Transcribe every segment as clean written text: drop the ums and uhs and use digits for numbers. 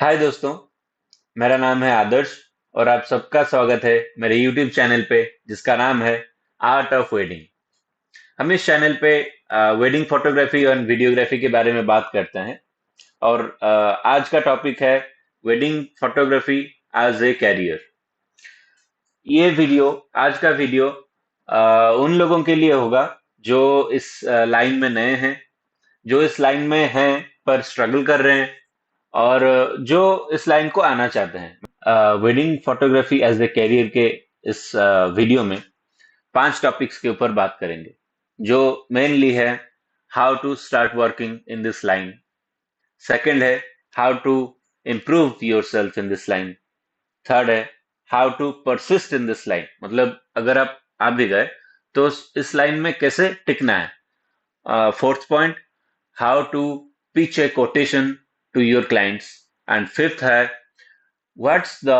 हाय दोस्तों। मेरा नाम है आदर्श और आप सबका स्वागत है मेरे YouTube चैनल पे जिसका नाम है आर्ट ऑफ वेडिंग। हम इस चैनल पे वेडिंग फोटोग्राफी और वीडियोग्राफी के बारे में बात करते हैं और आज का टॉपिक है wedding photography as a career. ये वीडियो आज का वीडियो उन लोगों के लिए होगा जो इस लाइन में नए हैं, जो इस लाइन में हैं पर स्ट्रगल कर रहे हैं और जो इस लाइन को आना चाहते हैं। Wedding photography as a career के इस वीडियो में 5 टॉपिक्स के ऊपर बात करेंगे जो मेनली है how to start working in this line. Second है how to improve your self in this line. Third है how to persist in this line, मतलब अगर आप आ भी गए तो इस लाइन में कैसे टिकना है। Fourth point, how to pitch a quotation to your clients. And fifth है what's the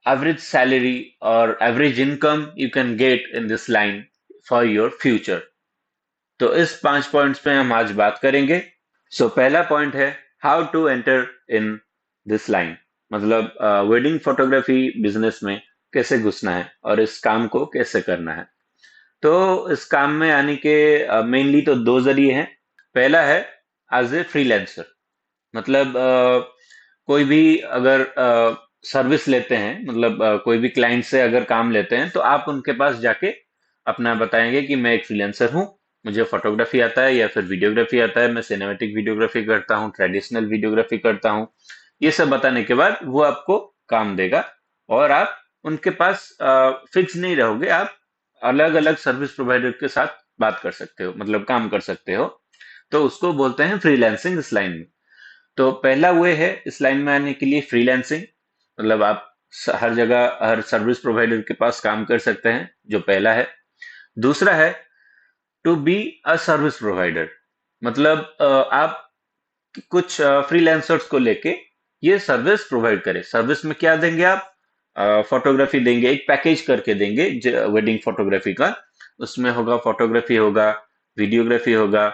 average salary or average income you can get in this line for your future। तो इस 5 पॉइंट्स पे हम आज बात करेंगे। पहला पॉइंट है how to enter in this line, मतलब वेडिंग फोटोग्राफी बिजनेस में कैसे घुसना है और इस काम को कैसे करना है। तो इस काम में आने के मेनली तो दो जरिए हैं। पहला है एज ए फ्रीलांसर, मतलब कोई भी अगर सर्विस लेते हैं, मतलब कोई भी क्लाइंट से अगर काम लेते हैं तो आप उनके पास जाके अपना बताएंगे कि मैं एक फ्रीलांसर हूँ, मुझे फोटोग्राफी आता है या फिर वीडियोग्राफी आता है, मैं सिनेमैटिक वीडियोग्राफी करता हूँ, ट्रेडिशनल वीडियोग्राफी करता हूँ। ये सब बताने के बाद वो आपको काम देगा और आप उनके पास फिक्स नहीं रहोगे, आप अलग अलग सर्विस प्रोवाइडर के साथ बात कर सकते हो, मतलब काम कर सकते हो। तो उसको बोलते हैं फ्रीलांसिंग इस लाइन में। तो पहला वे है इस लाइन में आने के लिए फ्रीलांसिंग, मतलब आप हर जगह हर सर्विस प्रोवाइडर के पास काम कर सकते हैं, जो पहला है। दूसरा है to be a service provider, मतलब आप कुछ फ्रीलांसर्स को लेके ये सर्विस प्रोवाइड करें। सर्विस में क्या देंगे आप? फोटोग्राफी देंगे, एक पैकेज करके देंगे वेडिंग फोटोग्राफी का। उसमें होगा फोटोग्राफी, होगा वीडियोग्राफी, होगा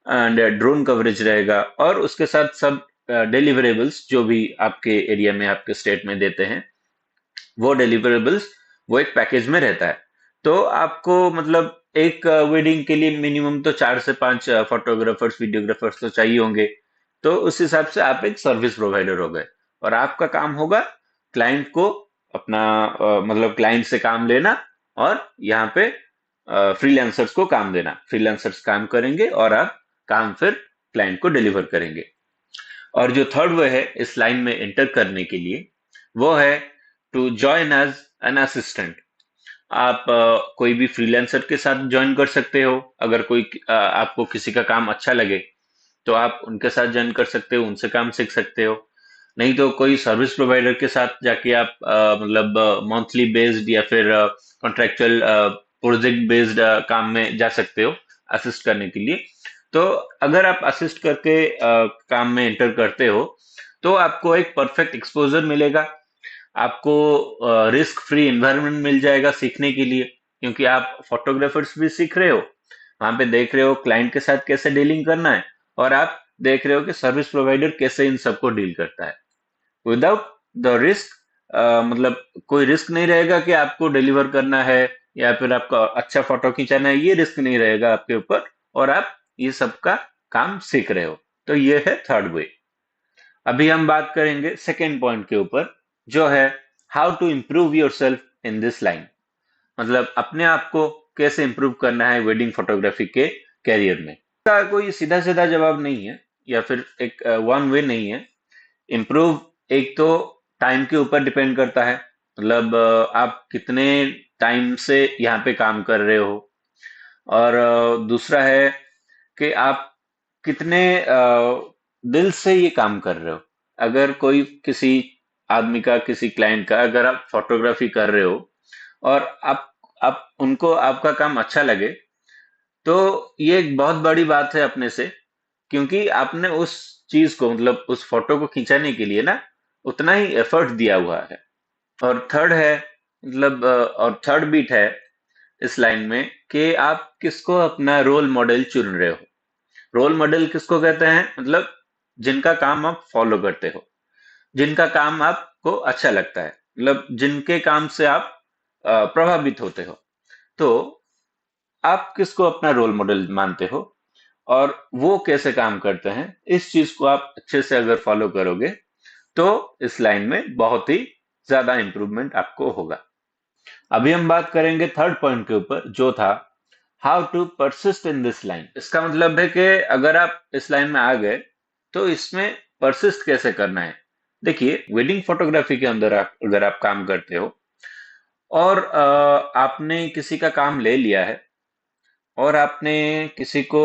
एंड ड्रोन कवरेज रहेगा और उसके साथ सब डिलीवरेबल्स जो भी आपके एरिया में आपके स्टेट में देते हैं वो डिलीवरेबल्स वो एक पैकेज में रहता है। तो आपको मतलब एक वेडिंग के लिए मिनिमम तो 4 से 5 फोटोग्राफर्स वीडियोग्राफर्स तो चाहिए होंगे। तो उस हिसाब से आप एक सर्विस प्रोवाइडर हो गए और आपका काम होगा क्लाइंट को अपना मतलब क्लाइंट से काम लेना और यहाँ पे फ्रीलांसर्स को काम देना। फ्रीलांसर्स काम करेंगे और आप काम फिर क्लाइंट को डिलीवर करेंगे। और जो थर्ड वे है इस लाइन में एंटर करने के लिए वो है to join as an assistant. आप कोई भी फ्रीलांसर के साथ ज्वाइन कर सकते हो। अगर कोई आपको किसी का काम अच्छा लगे तो आप उनके साथ ज्वाइन कर सकते हो, उनसे काम सीख सकते हो। नहीं तो कोई सर्विस प्रोवाइडर के साथ जाके आप मतलब मंथली बेस्ड या फिर कॉन्ट्रेक्चुअल प्रोजेक्ट बेस्ड काम में जा सकते हो असिस्ट करने के लिए। तो अगर आप असिस्ट करके काम में एंटर करते हो तो आपको एक परफेक्ट एक्सपोजर मिलेगा, आपको रिस्क फ्री एनवायरनमेंट मिल जाएगा सीखने के लिए, क्योंकि आप फोटोग्राफर्स भी सीख रहे हो, वहां पे देख रहे हो क्लाइंट के साथ कैसे डीलिंग करना है और आप देख रहे हो कि सर्विस प्रोवाइडर कैसे इन सबको डील करता है विदाउट द रिस्क। मतलब कोई रिस्क नहीं रहेगा कि आपको डिलीवर करना है या फिर आपका अच्छा फोटो खींचाना है, ये रिस्क नहीं रहेगा आपके ऊपर और आप ये सब का काम सीख रहे हो। तो ये है थर्ड वे। अभी हम बात करेंगे सेकेंड पॉइंट के ऊपर जो है how to improve your self in this line, मतलब अपने आप को कैसे इंप्रूव करना है वेडिंग फोटोग्राफी के कैरियर में। इसका कोई सीधा सीधा जवाब नहीं है या फिर एक वन वे नहीं है। इम्प्रूव एक तो टाइम के ऊपर डिपेंड करता है, मतलब आप कितने टाइम से यहाँ पे काम कर रहे हो और दूसरा है कि आप कितने दिल से ये काम कर रहे हो। अगर कोई किसी आदमी का किसी क्लाइंट का अगर आप फोटोग्राफी कर रहे हो और आप उनको आपका काम अच्छा लगे तो ये एक बहुत बड़ी बात है अपने से, क्योंकि आपने उस चीज को मतलब उस फोटो को खींचाने के लिए ना उतना ही एफर्ट दिया हुआ है। और थर्ड है मतलब और थर्ड बीट है इस लाइन में कि आप किसको अपना रोल मॉडल चुन रहे हो। रोल मॉडल किसको कहते हैं? मतलब जिनका काम आप फॉलो करते हो। जिनका काम आपको अच्छा लगता है, मतलब जिनके काम से आप प्रभावित होते हो। तो आप किसको अपना रोल मॉडल मानते हो और वो कैसे काम करते हैं, इस चीज को आप अच्छे से अगर फॉलो करोगे तो इस लाइन में बहुत ही ज्यादा इंप्रूवमेंट आपको होगा। अभी हम बात करेंगे थर्ड पॉइंट के ऊपर, जो था how to persist in this line. इसका मतलब है कि अगर आप इस लाइन में आ गए तो इसमें परसिस्ट कैसे करना है। देखिए, वेडिंग फोटोग्राफी के अंदर अगर आप काम करते हो और आपने किसी का काम ले लिया है और आपने किसी को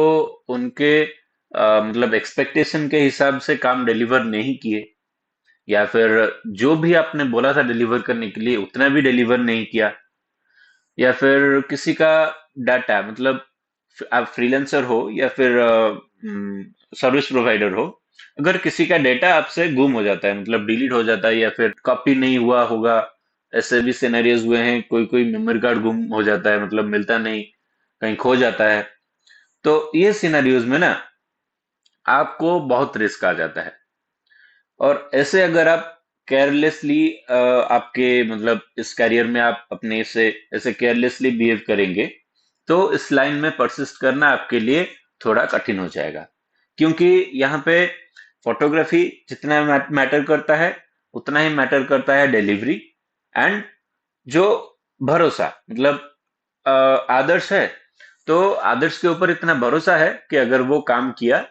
उनके मतलब एक्सपेक्टेशन के हिसाब से काम डिलीवर नहीं किए, या फिर जो भी आपने बोला था डिलीवर करने के लिए उतना भी डिलीवर नहीं किया, या फिर किसी का डाटा, मतलब आप फ्रीलांसर हो या फिर सर्विस प्रोवाइडर हो, अगर किसी का डेटा आपसे गुम हो जाता है, मतलब डिलीट हो जाता है या फिर कॉपी नहीं हुआ होगा, ऐसे भी सिनेरियोज हुए हैं, कोई कोई मेमोरी कार्ड गुम हो जाता है, मतलब मिलता नहीं, कहीं खो जाता है, तो ये सिनेरियोज में ना आपको बहुत रिस्क आ जाता है। और ऐसे अगर आप केयरलेसली आपके मतलब इस करियर में आप अपने से ऐसे केयरलेसली बिहेव करेंगे तो इस लाइन में परसिस्ट करना आपके लिए थोड़ा कठिन हो जाएगा। क्योंकि यहाँ पे फोटोग्राफी जितना मैटर करता है उतना ही मैटर करता है डिलीवरी एंड जो भरोसा, मतलब आदर्श है, तो आदर्श के ऊपर इतना भरोसा है कि अगर वो काम किया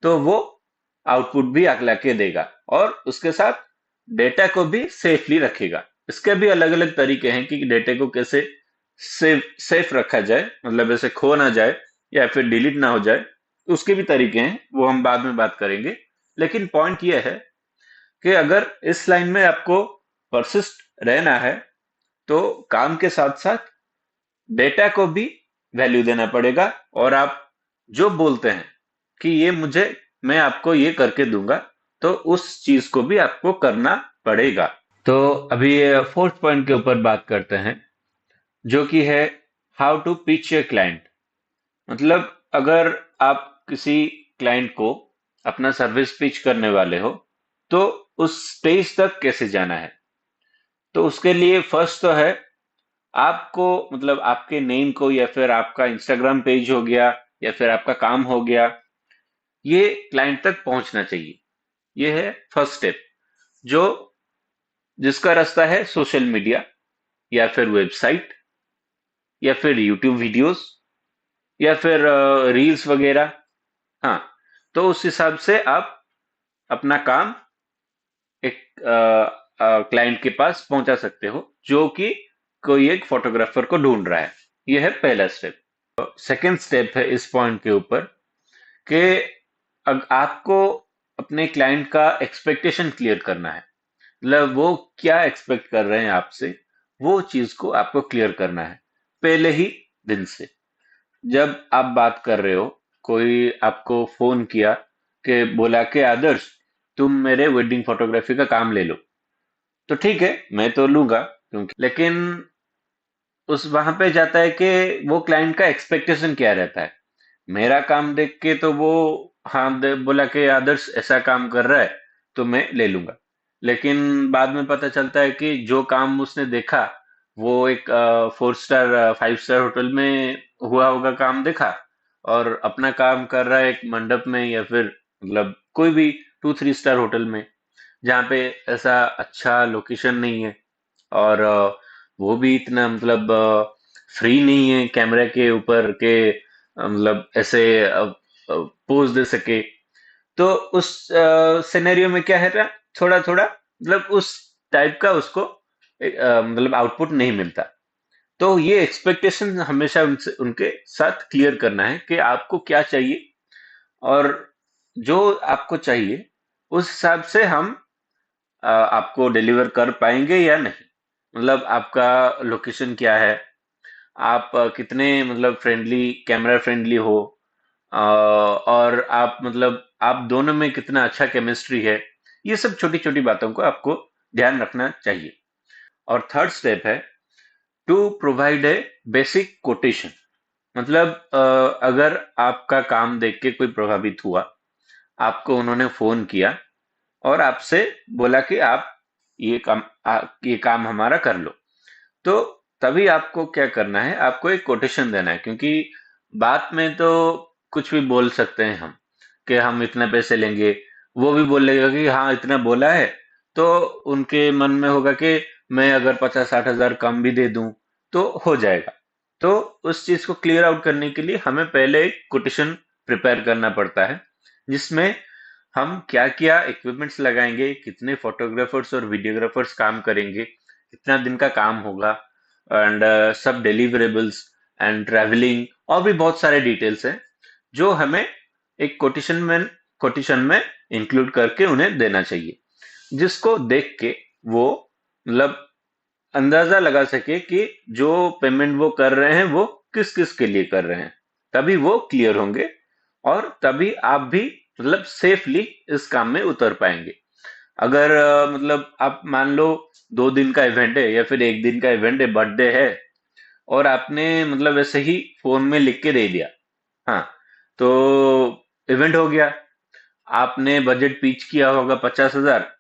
तो वो आउटपुट भी अगला के देगा और उसके साथ डेटा को भी सेफली रखेगा। इसके भी अलग अलग तरीके हैं कि डेटा को कैसे सेफ रखा जाए, मतलब ऐसे खो ना जाए या फिर डिलीट ना हो जाए, उसके भी तरीके हैं, वो हम बाद में बात करेंगे। लेकिन पॉइंट ये है कि अगर इस लाइन में आपको परसिस्ट रहना है तो काम के साथ साथ डेटा को भी वैल्यू देना पड़ेगा, और आप जो बोलते हैं कि ये मुझे, मैं आपको ये करके दूंगा, तो उस चीज को भी आपको करना पड़ेगा। तो अभी फोर्थ पॉइंट के ऊपर बात करते हैं, जो कि है how to pitch a client. मतलब अगर आप किसी क्लाइंट को अपना सर्विस पिच करने वाले हो तो उस स्टेज तक कैसे जाना है। तो उसके लिए फर्स्ट तो है आपको, मतलब आपके नेम को या फिर आपका इंस्टाग्राम पेज हो गया या फिर आपका काम हो गया, ये क्लाइंट तक पहुंचना चाहिए। ये है फर्स्ट स्टेप, जो जिसका रास्ता है सोशल मीडिया या फिर वेबसाइट या फिर यूट्यूब वीडियोस या फिर रील्स वगैरह। हाँ, तो उस हिसाब से आप अपना काम एक क्लाइंट के पास पहुंचा सकते हो जो कि कोई एक फोटोग्राफर को ढूंढ रहा है। ये है पहला स्टेप। सेकंड स्टेप है इस पॉइंट के ऊपर कि आपको अपने क्लाइंट का एक्सपेक्टेशन क्लियर करना है, मतलब वो क्या एक्सपेक्ट कर रहे हैं आपसे, वो चीज को आपको क्लियर करना है पहले ही दिन से। जब आप बात कर रहे हो, कोई आपको फोन किया कि बोला कि आदर्श तुम मेरे वेडिंग फोटोग्राफी का काम ले लो, तो ठीक है मैं तो लूंगा, क्योंकि लेकिन उस वहां पे जाता है कि वो क्लाइंट का एक्सपेक्टेशन क्या रहता है। मेरा काम देख के तो वो, हाँ बोला कि आदर्श ऐसा काम कर रहा है तो मैं ले लूंगा, लेकिन बाद में पता चलता है कि जो काम उसने देखा वो एक 4 स्टार 5 स्टार होटल में हुआ होगा काम देखा, और अपना काम कर रहा है एक मंडप में या फिर मतलब कोई भी 2 3 स्टार होटल में, जहाँ पे ऐसा अच्छा लोकेशन नहीं है, और वो भी इतना मतलब फ्री नहीं है कैमरा के ऊपर के मतलब ऐसे पोज दे सके। तो उस सिनेरियो में क्या है ना, थोड़ा थोड़ा मतलब उस टाइप का उसको मतलब आउटपुट नहीं मिलता। तो ये एक्सपेक्टेशन हमेशा उनसे उनके साथ क्लियर करना है कि आपको क्या चाहिए, और जो आपको चाहिए उस हिसाब से हम आपको डिलीवर कर पाएंगे या नहीं। मतलब आपका लोकेशन क्या है, आप कितने मतलब फ्रेंडली, कैमरा फ्रेंडली हो, और आप मतलब आप दोनों में कितना अच्छा केमिस्ट्री है, ये सब छोटी छोटी बातों को आपको ध्यान रखना चाहिए। और थर्ड स्टेप है to provide a basic quotation. मतलब अगर आपका काम देख के कोई प्रभावित हुआ, आपको उन्होंने फोन किया और आपसे बोला कि आप ये काम हमारा कर लो। तो तभी आपको क्या करना है, आपको एक कोटेशन देना है, क्योंकि बात में तो कुछ भी बोल सकते हैं हम कि हम इतने पैसे लेंगे। वो भी बोलेगा कि हाँ इतना बोला है, तो उनके मन में होगा कि मैं अगर 50-60 हजार कम भी दे दूं तो हो जाएगा। तो उस चीज को क्लियर आउट करने के लिए हमें पहले एक कोटेशन प्रिपेयर करना पड़ता है, जिसमें हम क्या क्या इक्विपमेंट्स लगाएंगे, कितने फोटोग्राफर्स और वीडियोग्राफर्स काम करेंगे, कितना दिन का काम होगा, एंड सब डिलीवरेबल्स एंड ट्रैवलिंग, और भी बहुत सारे डिटेल्स हैं जो हमें एक कोटेशन में इंक्लूड करके उन्हें देना चाहिए, जिसको देख के वो मतलब अंदाजा लगा सके कि जो पेमेंट वो कर रहे हैं वो किस किस के लिए कर रहे हैं। तभी वो क्लियर होंगे और तभी आप भी मतलब सेफली इस काम में उतर पाएंगे। अगर मतलब आप मान लो 2 दिन का इवेंट है या फिर 1 दिन का इवेंट है, बर्थडे है, और आपने मतलब ऐसे ही फोन में लिख के दे दिया, हाँ, तो इवेंट हो गया, आपने बजट पिच किया होगा 50 हजार,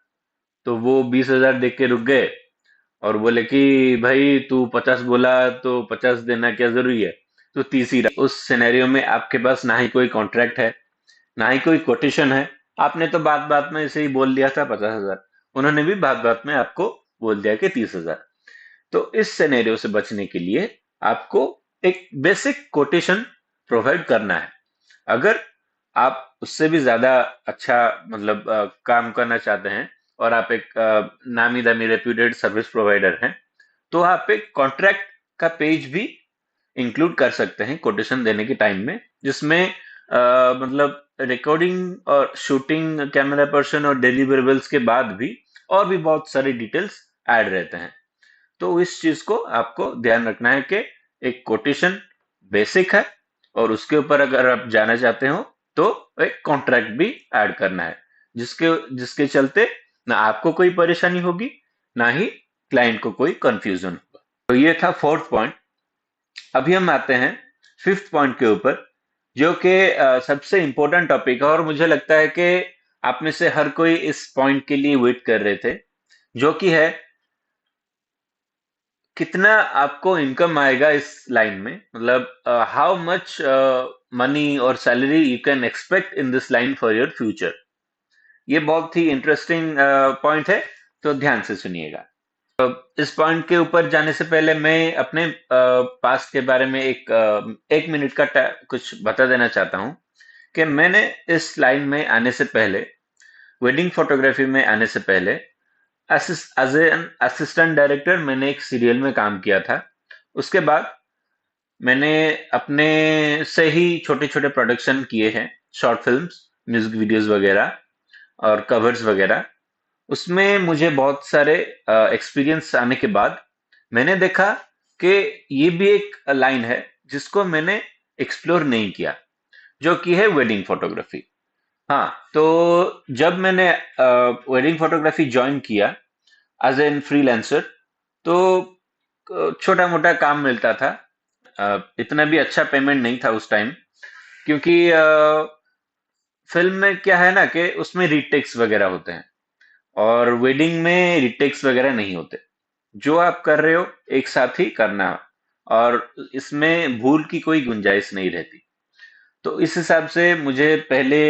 तो वो 20 हजार देख के रुक गए और बोले कि भाई तू 50 बोला तो 50 देना क्या जरूरी है, तो 30 ही रहा। उस सिनेरियो में आपके पास ना ही कोई कॉन्ट्रैक्ट है, ना ही कोई कोटेशन है, आपने तो बात बात में ऐसे ही बोल दिया था 50 हजार, उन्होंने भी बात बात में आपको बोल दिया कि 30 हजार। तो इस सिनेरियो से बचने के लिए आपको एक बेसिक कोटेशन प्रोवाइड करना है। अगर आप उससे भी ज्यादा अच्छा मतलब काम करना चाहते हैं और आप एक नामी दामी रेप्यूटेड सर्विस प्रोवाइडर हैं, तो आप एक कॉन्ट्रैक्ट का पेज भी इंक्लूड कर सकते हैं कोटेशन देने के टाइम में, जिसमें मतलब रिकॉर्डिंग और शूटिंग, कैमरा पर्सन और डिलीवरेबल्स के बाद भी और भी बहुत सारे डिटेल्स ऐड रहते हैं। तो इस चीज को आपको ध्यान रखना है कि एक कोटेशन बेसिक है, और उसके ऊपर अगर आप जाना चाहते हो तो एक कॉन्ट्रैक्ट भी ऐड करना है, जिसके जिसके चलते ना आपको कोई परेशानी होगी, ना ही क्लाइंट को कोई कंफ्यूजन होगा। तो ये था फोर्थ पॉइंट। अभी हम आते हैं फिफ्थ पॉइंट के ऊपर, जो कि सबसे इंपॉर्टेंट टॉपिक है, और मुझे लगता है कि आप में से हर कोई इस पॉइंट के लिए वेट कर रहे थे, जो कि है कितना आपको इनकम आएगा इस लाइन में, मतलब हाउ मच मनी और salary you can expect in this line for your future. ये बहुत ही इंटरेस्टिंग पॉइंट है, तो ध्यान से सुनिएगा। इस पॉइंट के ऊपर जाने से पहले मैं अपने पास्ट के बारे में एक मिनट का कुछ बता देना चाहता हूँ कि मैंने इस लाइन में आने से पहले, वेडिंग फोटोग्राफी में आने से पहले, एज एन असिस्टेंट डायरेक्टर मैंने एक सीरियल में काम किया था। उसके बाद मैंने अपने से ही छोटे छोटे प्रोडक्शन किए हैं, शॉर्ट फिल्म्स, म्यूजिक वीडियोस वगैरह और कवर्स वगैरह। उसमें मुझे बहुत सारे एक्सपीरियंस आने के बाद मैंने देखा कि ये भी एक लाइन है जिसको मैंने एक्सप्लोर नहीं किया, जो कि है वेडिंग फोटोग्राफी। हाँ, तो जब मैंने वेडिंग फोटोग्राफी ज्वाइन किया एज एन फ्रीलांसर, तो छोटा मोटा काम मिलता था। इतना भी अच्छा पेमेंट नहीं था उस टाइम, क्योंकि फिल्म में क्या है ना कि उसमें रीटेक्स वगैरह होते हैं, और वेडिंग में रीटेक्स वगैरह नहीं होते। जो आप कर रहे हो एक साथ ही करना है, और इसमें भूल की कोई गुंजाइश नहीं रहती। तो इस हिसाब से मुझे पहले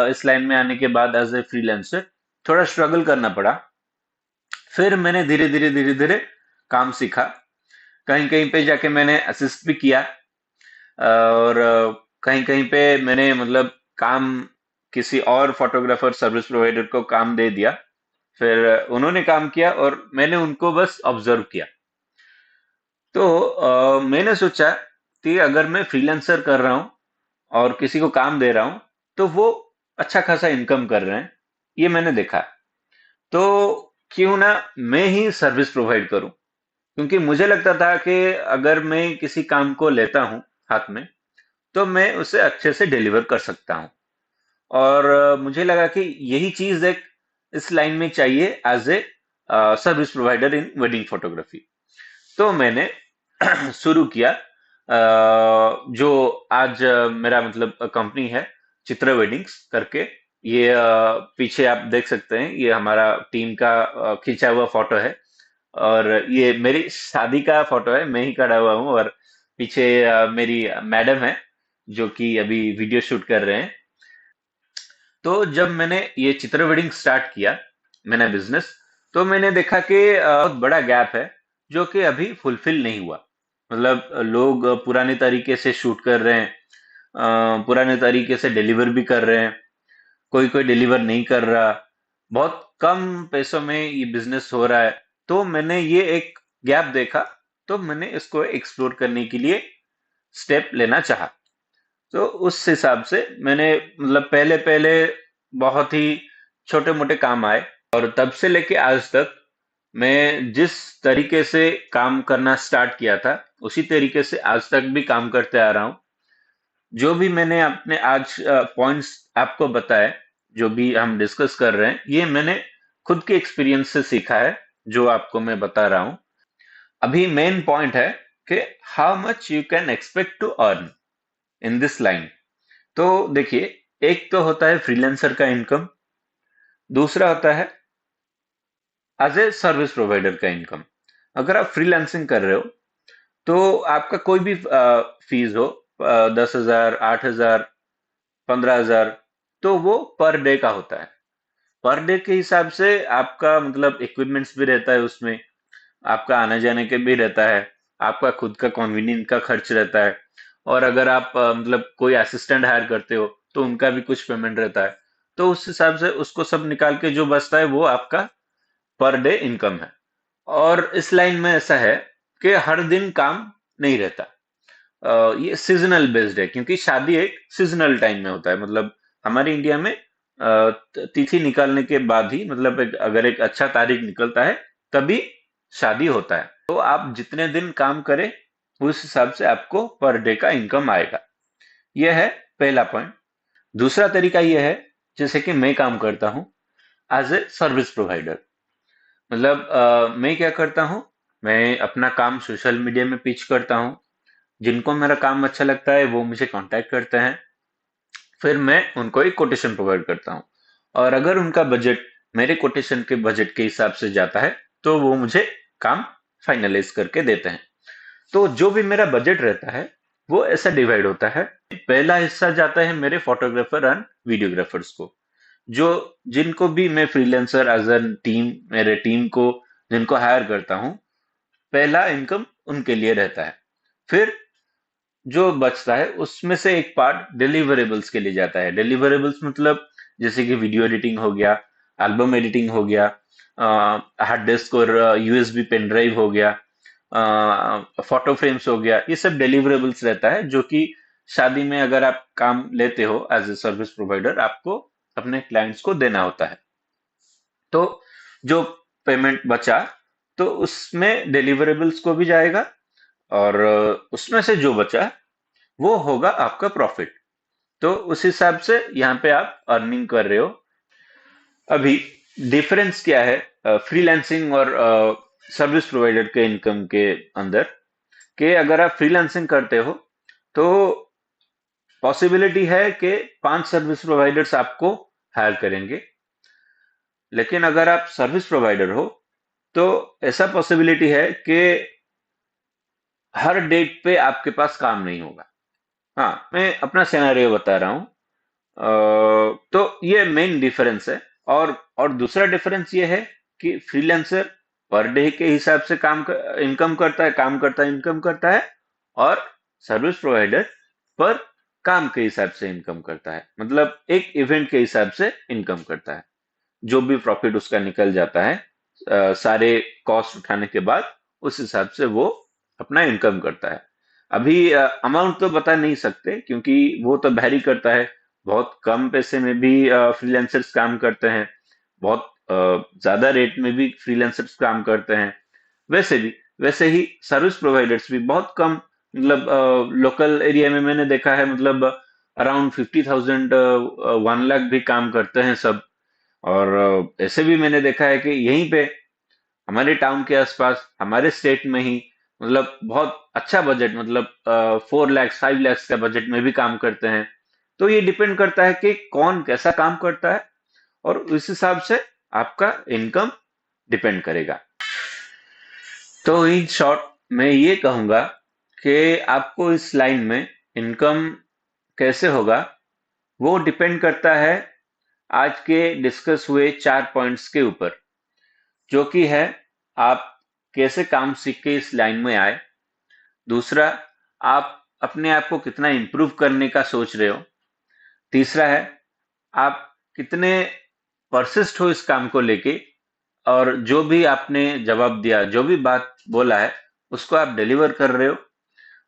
इस लाइन में आने के बाद एज ए फ्रीलांसर थोड़ा स्ट्रगल करना पड़ा। फिर मैंने धीरे धीरे काम सीखा, कहीं कहीं पे जाके मैंने असिस्ट भी किया, और कहीं कहीं पे मैंने मतलब काम किसी और फोटोग्राफर सर्विस प्रोवाइडर को काम दे दिया। फिर उन्होंने काम किया और मैंने उनको बस ऑब्जर्व किया। तो मैंने सोचा कि अगर मैं फ्रीलांसर कर रहा हूँ और किसी को काम दे रहा हूँ, तो वो अच्छा खासा इनकम कर रहे हैं, ये मैंने देखा। तो क्यों ना मैं ही सर्विस प्रोवाइड करूं, क्योंकि मुझे लगता था कि अगर मैं किसी काम को लेता हूं हाथ में, तो मैं उसे अच्छे से डिलीवर कर सकता हूं। और मुझे लगा कि यही चीज एक इस लाइन में चाहिए as a service provider in wedding photography. तो मैंने शुरू किया जो आज मेरा मतलब कंपनी है, चित्र वेडिंग्स करके। ये पीछे आप देख सकते हैं, ये हमारा टीम का खींचा हुआ फोटो है। और ये मेरी शादी का फोटो है, मैं ही खड़ा हुआ हूँ। और पीछे मेरी मैडम है जो कि अभी वीडियो शूट कर रहे हैं। तो जब मैंने ये चित्र वेडिंग स्टार्ट किया, मैंने बिजनेस, तो मैंने देखा कि बहुत बड़ा गैप है जो कि अभी फुलफिल नहीं हुआ। मतलब लोग पुराने तरीके से शूट कर रहे हैं, पुराने तरीके से डिलीवर भी कर रहे हैं, कोई कोई डिलीवर नहीं कर रहा, बहुत कम पैसों में ये बिजनेस हो रहा है। तो मैंने ये एक गैप देखा, तो मैंने इसको एक्सप्लोर करने के लिए स्टेप लेना चाहा। तो उस हिसाब से मैंने मतलब पहले पहले बहुत ही छोटे मोटे काम आए, और तब से लेके आज तक मैं जिस तरीके से काम करना स्टार्ट किया था उसी तरीके से आज तक भी काम करते आ रहा हूँ। जो भी मैंने अपने आज पॉइंट्स आपको बताए, जो भी हम डिस्कस कर रहे हैं, ये मैंने खुद के एक्सपीरियंस से सीखा है, जो आपको मैं बता रहा हूँ। अभी मेन पॉइंट है कि how much you can expect to earn in this line. तो देखिए, एक तो होता है फ्रीलांसर का इनकम, दूसरा होता है एज ए सर्विस प्रोवाइडर का इनकम। अगर आप फ्रीलांसिंग कर रहे हो तो आपका कोई भी फीस हो, 10,000, 8,000, 15,000, तो वो पर डे का होता है। पर डे के हिसाब से आपका मतलब इक्विपमेंट्स भी रहता है उसमें, आपका आने जाने के भी रहता है, आपका खुद का कन्वीनियंस का खर्च रहता है। और अगर आप मतलब कोई असिस्टेंट हायर करते हो तो उनका भी कुछ पेमेंट रहता है। तो उस हिसाब से उसको सब निकाल के जो बचता है वो आपका पर डे इनकम है। और इस लाइन में ऐसा है कि हर दिन काम नहीं रहता। ये सीजनल बेस्ड है, क्योंकि शादी एक सीजनल टाइम में होता है। मतलब हमारे इंडिया में तिथि निकालने के बाद ही, मतलब अगर एक अच्छा तारीख निकलता है तभी शादी होता है। तो आप जितने दिन काम करें उस हिसाब से आपको पर डे का इनकम आएगा। यह है पहला पॉइंट। दूसरा तरीका यह है, जैसे कि मैं काम करता हूँ एज ए सर्विस प्रोवाइडर। मतलब मैं क्या करता हूँ, मैं अपना काम सोशल मीडिया में पिच करता हूँ। जिनको मेरा काम अच्छा लगता है वो मुझे कांटेक्ट करते हैं, फिर मैं उनको एक कोटेशन प्रोवाइड करता हूँ। और अगर उनका बजट मेरे कोटेशन के बजट के हिसाब से जाता है तो वो मुझे काम फाइनलाइज करके देते हैं। तो जो भी मेरा बजट रहता है वो ऐसा डिवाइड होता है। पहला हिस्सा जाता है मेरे फोटोग्राफर एंड वीडियोग्राफर्स को, जो जिनको भी मैं फ्रीलांसर एज एन टीम, मेरे टीम को जिनको हायर करता हूँ, पहला इनकम उनके लिए रहता है। फिर जो बचता है उसमें से एक पार्ट डिलीवरेबल्स के लिए जाता है। डिलीवरेबल्स मतलब जैसे कि वीडियो एडिटिंग हो गया, एल्बम एडिटिंग हो गया, हार्ड डिस्क और यूएसबी पेन ड्राइव हो गया, फोटो फ्रेम्स हो गया। ये सब डिलीवरेबल्स रहता है जो कि शादी में अगर आप काम लेते हो एज ए सर्विस प्रोवाइडर, आपको अपने क्लाइंट्स को देना होता है। तो जो पेमेंट बचा तो उसमें डिलीवरेबल्स को भी जाएगा, और उसमें से जो बचा वो होगा आपका प्रॉफिट। तो उस हिसाब से यहाँ पे आप अर्निंग कर रहे हो। अभी डिफरेंस क्या है फ्रीलांसिंग और सर्विस प्रोवाइडर के इनकम के अंदर, कि अगर आप फ्रीलांसिंग करते हो तो पॉसिबिलिटी है कि 5 सर्विस प्रोवाइडर्स आपको हायर करेंगे। लेकिन अगर आप सर्विस प्रोवाइडर हो तो ऐसा पॉसिबिलिटी है कि हर डेट पे आपके पास काम नहीं होगा। हाँ, मैं अपना सिनेरियो बता रहा हूँ। तो ये मेन डिफरेंस है। और दूसरा डिफरेंस ये है कि फ्रीलांसर पर डे के हिसाब से इनकम करता है, काम करता है, इनकम करता है। और सर्विस प्रोवाइडर पर काम के हिसाब से इनकम करता है, मतलब एक इवेंट के हिसाब से इनकम करता है। जो भी प्रॉफिट उसका निकल जाता है सारे कॉस्ट उठाने के बाद, उस हिसाब से वो अपना इनकम करता है। अभी अमाउंट तो बता नहीं सकते क्योंकि वो तो वैरी करता है। बहुत कम पैसे में भी फ्रीलांसर्स काम करते हैं, बहुत ज्यादा रेट में भी फ्रीलांसर्स काम करते हैं। वैसे भी वैसे ही सर्विस प्रोवाइडर्स भी बहुत कम, मतलब लोकल एरिया में मैंने देखा है, मतलब अराउंड 50,000, 1 लाख भी काम करते हैं सब। और ऐसे भी मैंने देखा है कि यहीं पे हमारे टाउन के आसपास हमारे स्टेट में ही, मतलब बहुत अच्छा बजट, मतलब 4 लाख 5 लाख का बजट में भी काम करते हैं। तो ये डिपेंड करता है कि कौन कैसा काम करता है, और उस हिसाब से आपका इनकम डिपेंड करेगा। तो इन शॉर्ट मैं ये कहूंगा कि आपको इस लाइन में इनकम कैसे होगा, वो डिपेंड करता है आज के डिस्कस हुए 4 पॉइंट्स के ऊपर, जो कि है आप कैसे काम सीख के इस लाइन में आए। दूसरा, आप अपने आप को कितना इम्प्रूव करने का सोच रहे हो। तीसरा है, आप कितने परसिस्ट हो इस काम को लेके, और जो भी आपने जवाब दिया, जो भी बात बोला है, उसको आप डिलीवर कर रहे हो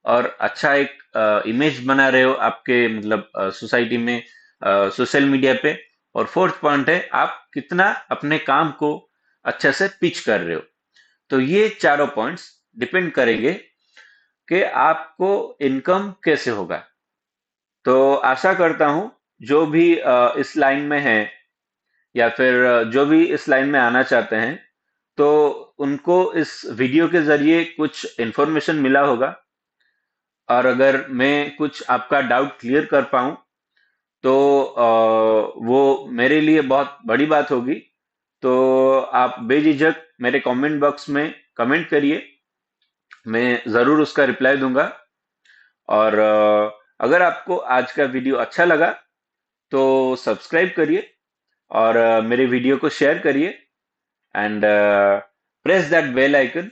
और अच्छा एक इमेज बना रहे हो आपके मतलब सोसाइटी में, सोशल मीडिया पे। और फोर्थ पॉइंट है, आप कितना अपने काम को अच्छे से पिच कर रहे हो। तो ये चारों पॉइंट्स डिपेंड करेंगे कि आपको इनकम कैसे होगा। तो आशा करता हूं जो भी इस लाइन में है, या फिर जो भी इस लाइन में आना चाहते हैं, तो उनको इस वीडियो के जरिए कुछ इंफॉर्मेशन मिला होगा। और अगर मैं कुछ आपका डाउट क्लियर कर पाऊं, तो वो मेरे लिए बहुत बड़ी बात होगी। तो आप बेझिझक मेरे कमेंट बॉक्स में कमेंट करिए, मैं ज़रूर उसका रिप्लाई दूंगा। और अगर आपको आज का वीडियो अच्छा लगा, तो सब्सक्राइब करिए और मेरे वीडियो को शेयर करिए, and press that bell icon,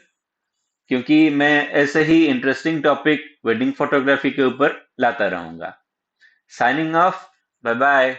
क्योंकि मैं ऐसे ही इंटरेस्टिंग टॉपिक वेडिंग फोटोग्राफी के ऊपर लाता रहूंगा। Signing off, bye bye.